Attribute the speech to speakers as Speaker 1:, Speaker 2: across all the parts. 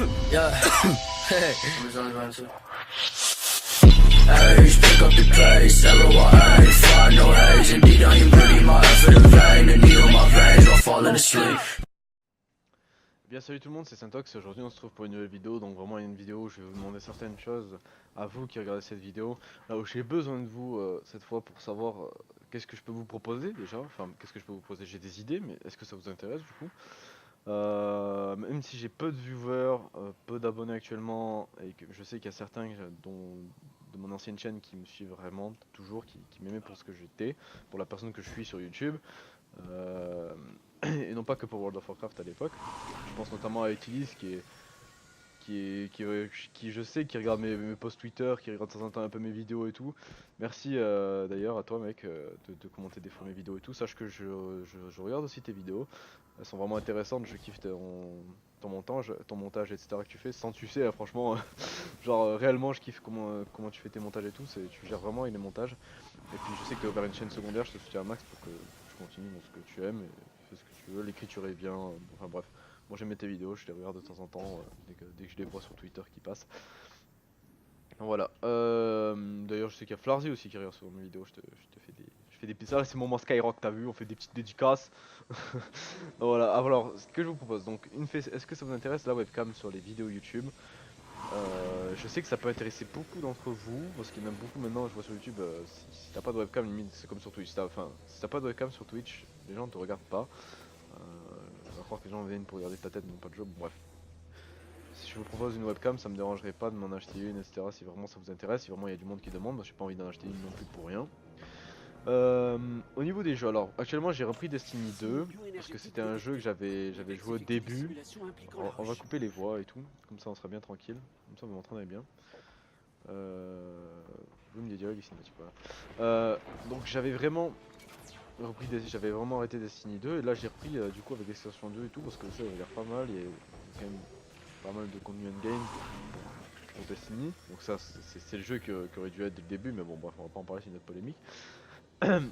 Speaker 1: Yeah. Hey. Hey, pick up the pace, everyone find no haze. Indeed, I am breathing my effort in vain. The needle my veins while falling asleep.
Speaker 2: Bien salut tout le monde, c'est Syntox. Aujourd'hui on se trouve pour une nouvelle vidéo. Donc vraiment une vidéo où je vais vous demander certaines choses à vous qui regardez cette vidéo. Là où j'ai besoin de vous cette fois pour savoir qu'est-ce que je peux vous proposer déjà. Enfin qu'est-ce que je peux vous proposer, j'ai des idées mais est-ce que ça vous intéresse du coup même si j'ai peu de viewers, peu d'abonnés actuellement, et que je sais qu'il y a certains dont, de mon ancienne chaîne qui me suivent vraiment toujours, qui m'aimaient pour ce que j'étais, pour la personne que je suis sur YouTube, et non pas que pour World of Warcraft à l'époque. Je pense notamment à Utilis qui je sais qui regarde mes posts Twitter, qui regarde de temps en temps un peu mes vidéos et tout. Merci d'ailleurs à toi mec de commenter des fois mes vidéos et tout. Sache que je regarde aussi tes vidéos. Elles sont vraiment intéressantes, je kiffe ton montage etc. que tu fais sans tu sais franchement genre réellement je kiffe comment tu fais tes montages et tout, tu gères vraiment les montages. Et puis je sais que tu as ouvert une chaîne secondaire, je te soutiens un max pour que tu continues dans ce que tu aimes et fais ce que tu veux, l'écriture est bien, enfin bref. Moi j'aime tes vidéos, je les regarde de temps en temps dès que je les vois sur Twitter qui passent. Voilà. D'ailleurs je sais qu'il y a Flarzy aussi qui regarde sur mes vidéos, je fais des petits. Ça c'est mon moment Skyrock, t'as vu, on fait des petites dédicaces. Voilà, alors ce que je vous propose, donc est-ce que ça vous intéresse la webcam sur les vidéos YouTube? Je sais que ça peut intéresser beaucoup d'entre vous, parce qu'il y en a beaucoup maintenant, je vois sur YouTube, si t'as pas de webcam, limite c'est comme sur Twitch, si t'as pas de webcam sur Twitch, les gens ne te regardent pas. On va croire que les gens viennent pour regarder ta tête, non pas de job, bref. Si je vous propose une webcam, ça me dérangerait pas de m'en acheter une, etc. Si vraiment ça vous intéresse, si vraiment il y a du monde qui demande, j'ai pas envie d'en acheter une non plus pour rien. Au niveau des jeux, alors actuellement j'ai repris Destiny 2 parce que c'était un jeu que j'avais joué au début. On va couper les voix et tout, comme ça on sera bien tranquille, comme ça on m'entraînerait bien. Vous me dites les cinématiques, voilà. Donc j'avais vraiment arrêté Destiny 2 et là j'ai repris du coup avec l'extension 2 et tout parce que le jeu avait l'air pas mal, il y a quand même pas mal de contenu endgame pour Destiny. Donc ça c'est le jeu qui aurait dû être dès le début, mais bon bref on va pas en parler, c'est une autre polémique.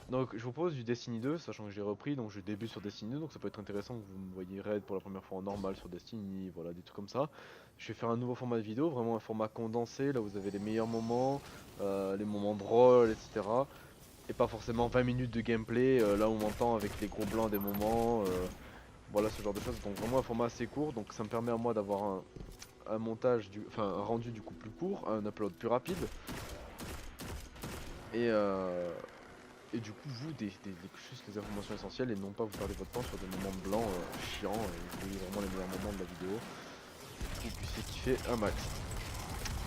Speaker 2: Donc je vous propose du Destiny 2, sachant que j'ai repris, donc je débute sur Destiny 2, donc ça peut être intéressant que vous me voyez raid pour la première fois en normal sur Destiny, voilà des trucs comme ça. Je vais faire un nouveau format de vidéo, vraiment un format condensé, là vous avez les meilleurs moments, les moments drôles, etc. Et pas forcément 20 minutes de gameplay, là où on m'entend avec les gros blancs des moments, voilà ce genre de choses. Donc vraiment un format assez court, donc ça me permet à moi d'avoir un montage, enfin un rendu du coup plus court, un upload plus rapide. Et du coup vous juste les informations essentielles et non pas vous perdez votre temps sur des moments blancs chiants et vous voyez vraiment les meilleurs moments de la vidéo. Vous puissiez kiffer un max.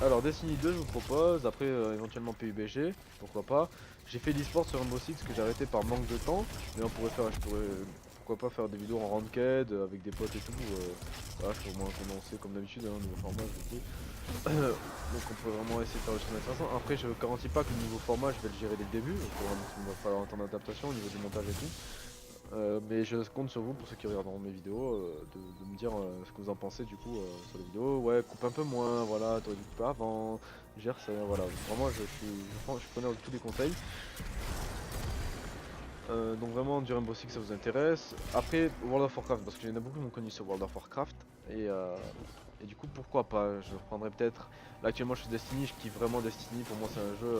Speaker 2: Alors Destiny 2 je vous propose, après éventuellement PUBG, pourquoi pas. J'ai fait l'e-sport sur Rainbow Six que j'ai arrêté par manque de temps, mais pourquoi pas faire des vidéos en ranked avec des potes et tout. Voilà, je peux au moins commencer comme d'habitude, hein, nouveau format je vous dis. Donc on peut vraiment essayer de faire le stream à 500. Après je garantis pas que le nouveau format je vais le gérer dès le début, donc il va falloir un temps d'adaptation au niveau du montage et tout. Mais je compte sur vous, pour ceux qui regarderont mes vidéos, de me dire ce que vous en pensez du coup sur les vidéos. Ouais, coupe un peu moins, voilà, t'aurais dû couper avant, gère ça, voilà. Vraiment je suis preneur de tous les conseils. Donc vraiment du Rainbow Six ça vous intéresse. Après World of Warcraft, parce qu'il y en a beaucoup qui m'ont connu sur World of Warcraft. Et du coup pourquoi pas, je reprendrai peut-être. Là actuellement je suis Destiny, je kiffe vraiment Destiny, pour moi c'est un jeu.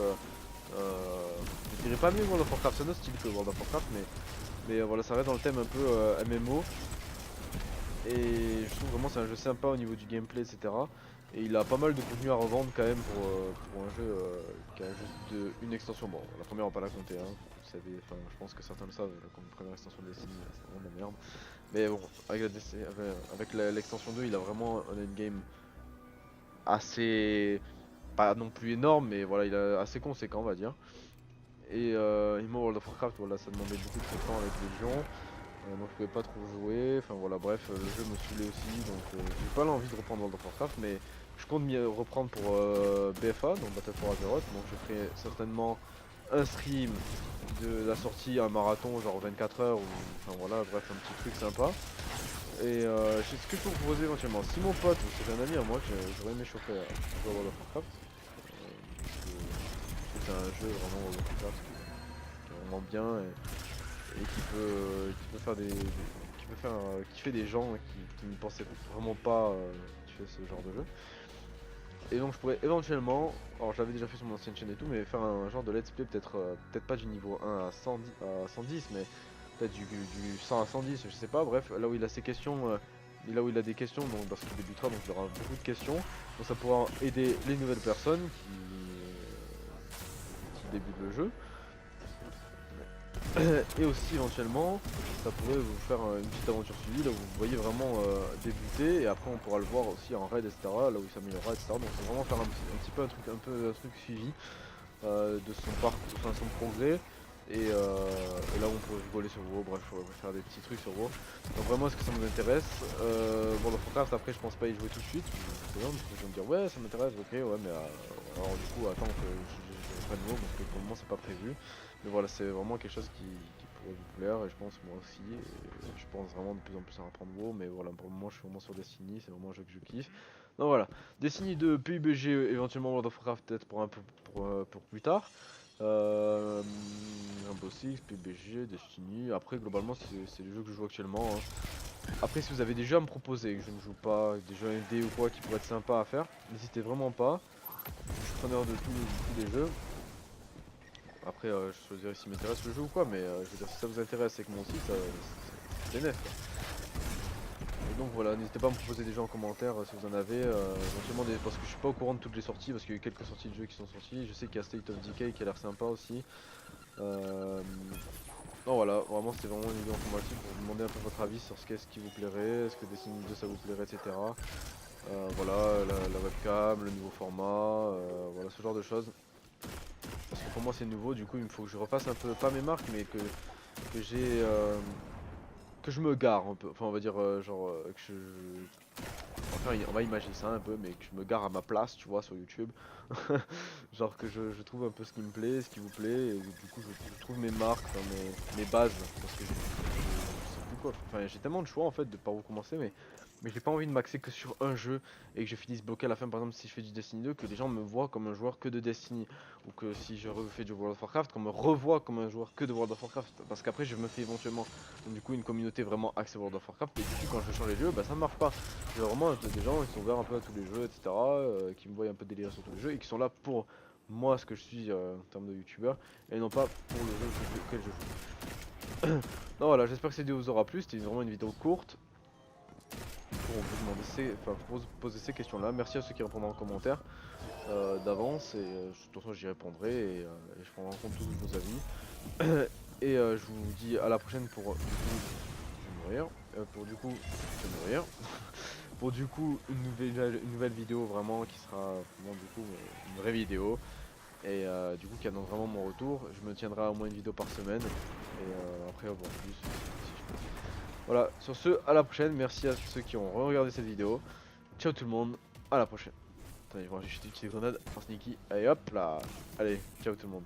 Speaker 2: Je dirais pas mieux World of Warcraft, c'est un autre style que World of Warcraft, mais voilà ça reste dans le thème un peu MMO. Et je trouve vraiment c'est un jeu sympa au niveau du gameplay etc. Et il a pas mal de contenu à revendre quand même pour un jeu qui a juste une extension. Bon la première on va pas la compter hein. Vous savez, enfin je pense que certains le savent, la première extension de Destiny c'est vraiment de la merde. Mais bon avec l'extension 2 il a vraiment un endgame assez, pas non plus énorme mais voilà il est assez conséquent on va dire. Et moi World of Warcraft voilà ça demandait beaucoup de temps avec Légion. Donc je pouvais pas trop jouer, enfin voilà bref le jeu me saoulait aussi donc j'ai pas l'envie de reprendre World of Warcraft mais je compte m'y reprendre pour BFA donc Battle for Azeroth, donc je ferai certainement un stream de la sortie, un marathon genre 24 heures ou enfin voilà bref un petit truc sympa. Et ce que je peux vous proposer éventuellement, si mon pote ou si j'ai un ami à moi que j'aurais aimé chauffer à jouer à World of Warcraft, c'est un jeu vraiment World of Warcraft qui est vraiment bien et qui peut faire kiffer des gens qui ne pensaient vraiment pas fait ce genre de jeu. Et donc je pourrais éventuellement, alors je l'avais déjà fait sur mon ancienne chaîne et tout, mais faire un genre de let's play peut-être pas du niveau 1 à 110, mais peut-être du 100 à 110, je sais pas, bref, là où il a ses questions, là où il a des questions, donc parce qu'il débutera, donc il aura beaucoup de questions, donc ça pourra aider les nouvelles personnes qui débutent le jeu. Et aussi éventuellement ça pourrait vous faire une petite aventure suivie là où vous voyez vraiment débuter, et après on pourra le voir aussi en raid, etc., là où il s'améliorera, etc. Donc c'est vraiment faire un petit peu un truc suivi de son parcours, enfin son progrès, et là où on pourrait rigoler sur WoW, bref, on va faire des petits trucs sur WoW. Donc vraiment, est-ce que ça nous intéresse? World of Warcraft, après je pense pas y jouer tout de suite, c'est bien parce que je vais me dire ouais ça m'intéresse, ok ouais, mais alors du coup attends que je prenne WoW parce que pour le moment c'est pas prévu. Mais voilà, c'est vraiment quelque chose qui pourrait vous plaire, et je pense moi aussi, et je pense vraiment de plus en plus à reprendre WoW, mais voilà, pour le moment je suis vraiment sur Destiny, c'est vraiment un jeu que je kiffe. Donc voilà, Destiny 2, PUBG, éventuellement World of Warcraft peut-être pour un peu pour plus tard. Rainbow Six, PUBG, Destiny, après globalement c'est les jeux que je joue actuellement, hein. Après si vous avez des jeux à me proposer, que je ne joue pas, des jeux indés ou quoi qui pourraient être sympas à faire, n'hésitez vraiment pas, je suis preneur de tous les jeux. Après je choisirai s'il m'intéresse le jeu ou quoi, mais je veux dire si ça vous intéresse et que moi aussi c'est bénéf quoi. Et donc voilà, n'hésitez pas à me proposer des jeux en commentaire si vous en avez, éventuellement parce que je suis pas au courant de toutes les sorties, parce qu'il y a eu quelques sorties de jeux qui sont sorties, je sais qu'il y a State of Decay qui a l'air sympa aussi. Non voilà, vraiment c'était vraiment une vidéo informative pour vous demander un peu votre avis sur ce qui vous plairait, est-ce que Destiny 2 ça vous plairait, etc. Voilà, la webcam, le nouveau format, voilà ce genre de choses. Parce que pour moi c'est nouveau, du coup il me faut que je refasse un peu, pas mes marques, mais que j'ai... que je me gare un peu, enfin on va dire genre que enfin on va imaginer ça un peu, mais que je me gare à ma place, tu vois, sur YouTube. Genre que je trouve un peu ce qui me plaît, ce qui vous plaît, et du coup je trouve mes marques, enfin, mes bases, parce que je sais plus quoi, enfin j'ai tellement de choix en fait de par où commencer, mais j'ai pas envie de m'axer que sur un jeu et que je finisse bloqué à la fin. Par exemple si je fais du Destiny 2, que les gens me voient comme un joueur que de Destiny, ou que si je refais du World of Warcraft, qu'on me revoit comme un joueur que de World of Warcraft, parce qu'après je me fais éventuellement du coup une communauté vraiment axée World of Warcraft, et du coup quand je change les jeux, bah ça ne marche pas. J'ai vraiment des gens qui sont ouverts un peu à tous les jeux, etc., qui me voient un peu délire sur tous les jeux et qui sont là pour moi, ce que je suis en termes de youtubeur, et non pas pour le jeu auquel je joue. Non voilà, j'espère que cette vidéo vous aura plu, c'était vraiment une vidéo courte pour vous demander pour vous poser ces questions là. Merci à ceux qui répondent en commentaire d'avance, et de toute façon j'y répondrai, et je prendrai en compte tous vos avis. Et je vous dis à la prochaine pour du coup je vais mourir, pour du coup je vais mourir. Pour du coup une nouvelle vidéo vraiment qui sera vraiment du coup une vraie vidéo, et du coup qui annonce vraiment mon retour. Je me tiendrai à au moins une vidéo par semaine, et après bon plus si je peux. Voilà, sur ce, à la prochaine, merci à ceux qui ont regardé cette vidéo, ciao tout le monde, à la prochaine. Attendez, j'ai jeté une petite grenade en sneaky, allez hop là, allez, ciao tout le monde.